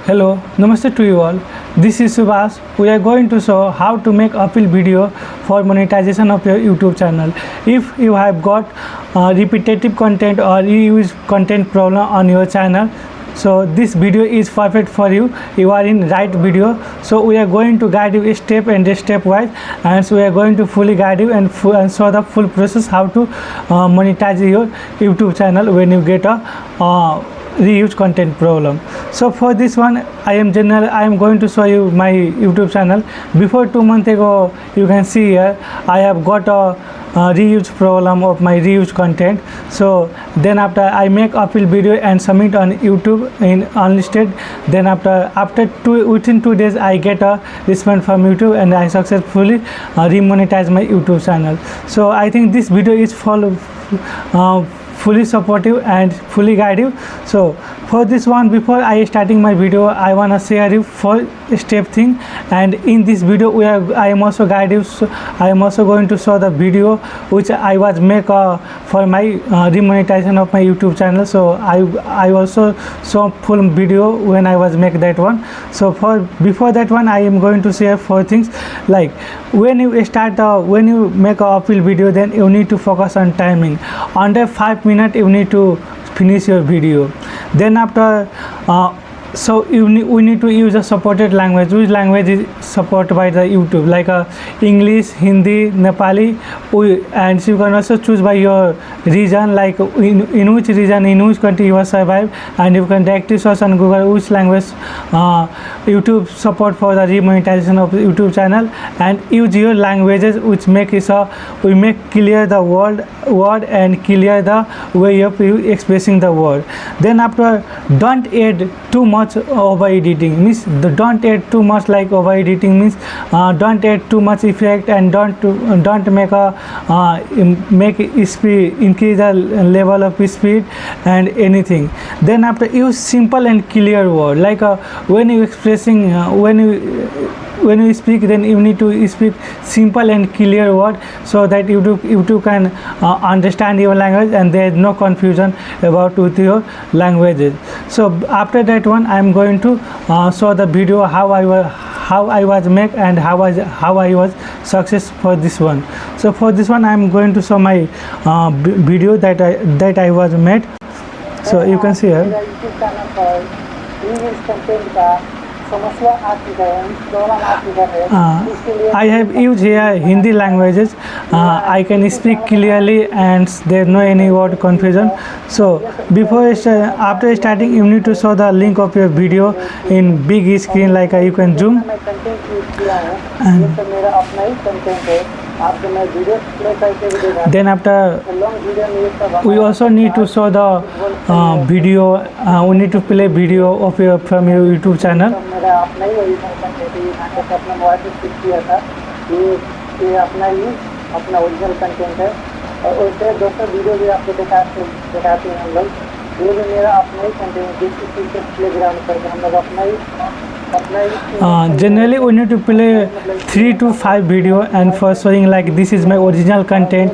Hello, Namaste to you all. This is Subash. We are going to show how to make appeal video for monetization of your YouTube channel. If you have got repetitive content or reuse content problem on your channel, so this video is perfect for you. You are in right video. So we are going to guide you step and step wise, and so we are going to fully guide you and show the full process how to monetize your YouTube channel when you get a reuse content problem. So for this one I am going to show you my YouTube channel. Before 2 months ago, you can see here I have got a reuse problem of my reuse content. So then after I make appeal video and submit on YouTube in unlisted, then within 2 days I get a response from YouTube and I successfully remonetize my YouTube channel. So I think this video is fully supportive and fully guide you. So for this one, before I starting my video, I wanna share you 4 step thing, and in this video I am also guide you. So I am also going to show the video which I was make for my remonetization of my YouTube channel. So I also saw full video when I was make that one. So before that one I am going to share 4 things. Like when you make a appeal video, then you need to focus on timing. Under 5 minutes you need to finish your video. Then after we need to use a supported language. Which language is supported by the YouTube, like English, Hindi, Nepali, and you can also choose by your region, like in which region, in which country you are survive, and you can directly search on Google which language YouTube support for the remonetization of YouTube channel, and use your languages which make clear the word and clear the way of you expressing the word. Then after, don't add too much over editing. Means don't add too much, like over editing means don't add too much effect, and don't increase the level of speed and anything. Then after, use simple and clear word, like when you speak, then you need to speak simple and clear word, so that YouTube can understand your language and there is no confusion about with your languages. So after that one I am going to show the video how I was make and how I was success for this one. So for this one I am going to show my video that I was made. So you can see here I have used here Hindi languages. I can speak clearly and there is no any word confusion. So after starting, you need to show the link of your video in big screen, like you can zoom. And then after, we also need to show the video. We need to play video of from your YouTube channel. अपना original content है, और उससे दोस्तों video भी आपको दिखाते हैं हम लोग। ये भी मेरा अपना ही कंटेंट, जिसकी प्लेग्राउंड करके हम लोग अपना ही generally we need to play 3 to 5 video, and for showing like this is my original content.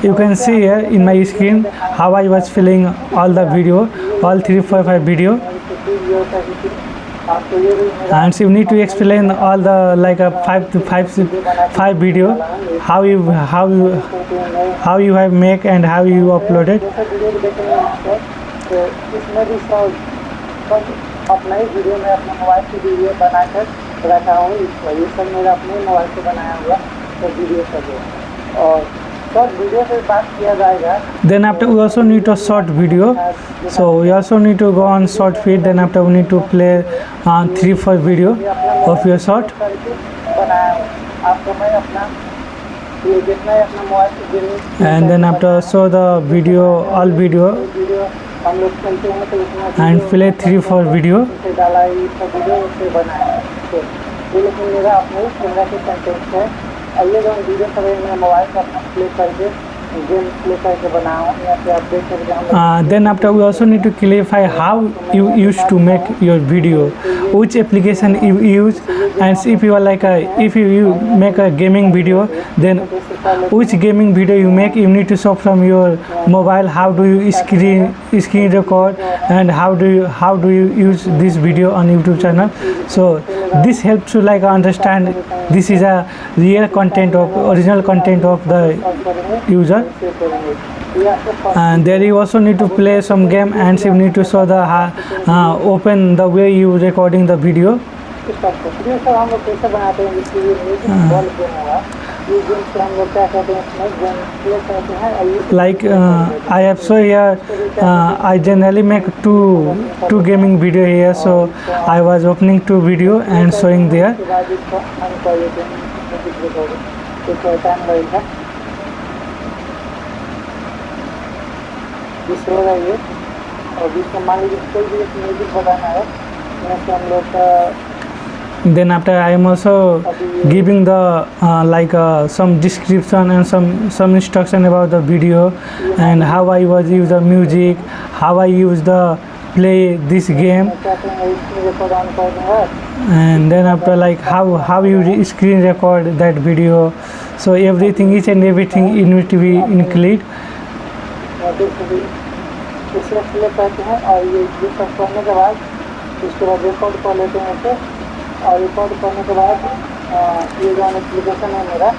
You can see here in my screen how I was filling all the video, all 3, 4, 5 video. And so you need to explain all the like a 5 video, how you have make and how you uploaded. अपना ही video में अपने mobile से video बनाकर रखा हूँ। ये सब मेरा अपने मोबाइल से बनाया हुआ तो वीडियो सब है। और short video से बात किया जाएगा। Then after, we also need a short video. So we also need to go on short feed. Then after, we need to play 3, 4 video of your short. And then after, show the video, all video, and play 3, 4 video. ये जो video सब मैं mobile पर अपना play करके Then after we also need to clarify how you used to make your video, which application you use, and if you are like if you make a gaming video, then which gaming video you make, you need to show from your mobile. How do you screen record, and how do you use this video on YouTube channel. So this helps you like understand this is a real content of original content of the user. And there you also need to play some game, and you need to show the open the way you recording the video. Like I have shown here, I generally make two gaming video here, so I was opening two video and showing there. Then after I am also giving the some description and some instruction about the video, and how I was use the music, how I use the play this game, and then after like how you screen record that video. So everything, each and everything you need to be included. इसके बाद record कर लेते हैं इसे, और record करने के बाद ये जो एप्लीकेशन है मेरा,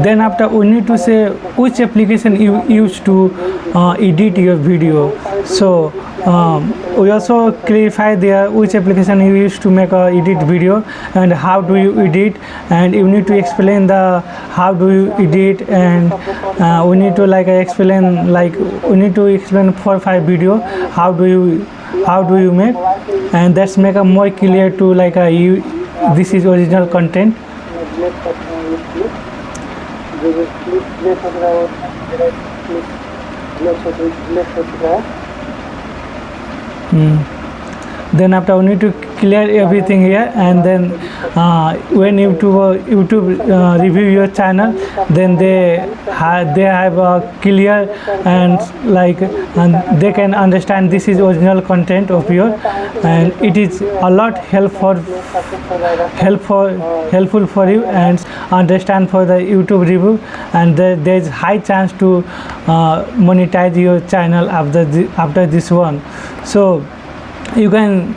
then after we need to say which application you use to edit your video. So we also clarify there which application you use to make a edit video, and how do you edit, and you need to explain the how do you edit, and we need to like explain, like we need to explain 4 or 5 video how do you make, and that's make a more clear to like this is original content. Then after we need to clear everything here, and then when YouTube review your channel, then they have a clear and like they can understand this is original content of your, and it is a lot helpful for you and understand for the YouTube review, and there is high chance to monetize your channel after this one. So you can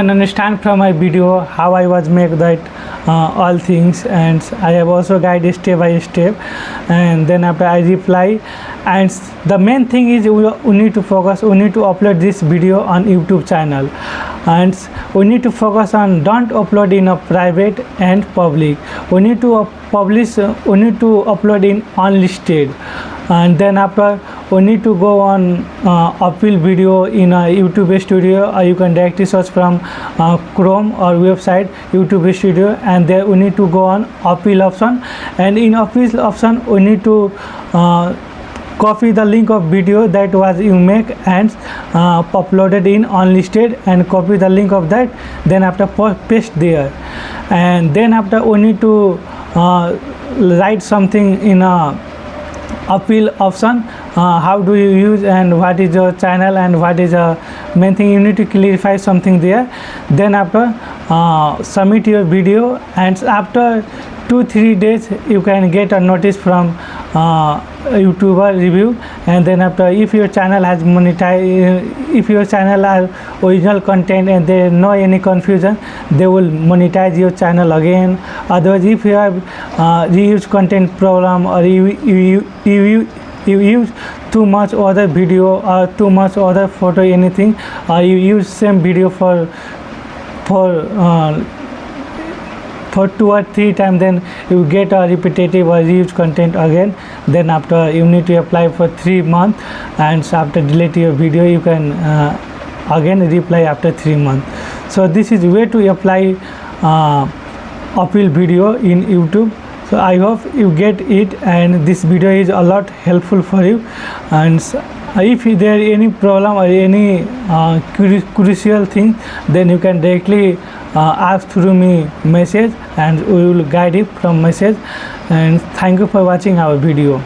understand from my video how I was make that all things, and I have also guided step by step, and then after I reply. And the main thing is we need to focus, we need to upload this video on YouTube channel, and we need to focus on don't upload in a private and public. We need to upload in unlisted, and then after we need to go on appeal video in a YouTube Studio, or you can directly search from Chrome or website YouTube Studio, and there we need to go on appeal option, and in appeal option we need to copy the link of video that was you make and uploaded in unlisted, and copy the link of that, then after paste there, and then after we need to write something in a appeal option, how do you use and what is your channel and what is the main thing, you need to clarify something there. Then after submit your video, and after 2-3 days you can get a notice from YouTuber review, and then after if your channel has monetized, if your channel has original content and there is no any confusion, they will monetize your channel again. Otherwise, if you have reuse content problem, or you use too much other video or too much other photo, anything, or you use same video for 2 or 3 times, then you get a repetitive or reuse content again. Then after you need to apply for 3 months, and after delete your video you can again reply after 3 months. So this is way to apply appeal video in YouTube. So I hope you get it, and this video is a lot helpful for you. And if there is any problem or any crucial thing, then you can directly ask through me message, and we will guide you from message. And thank you for watching our video.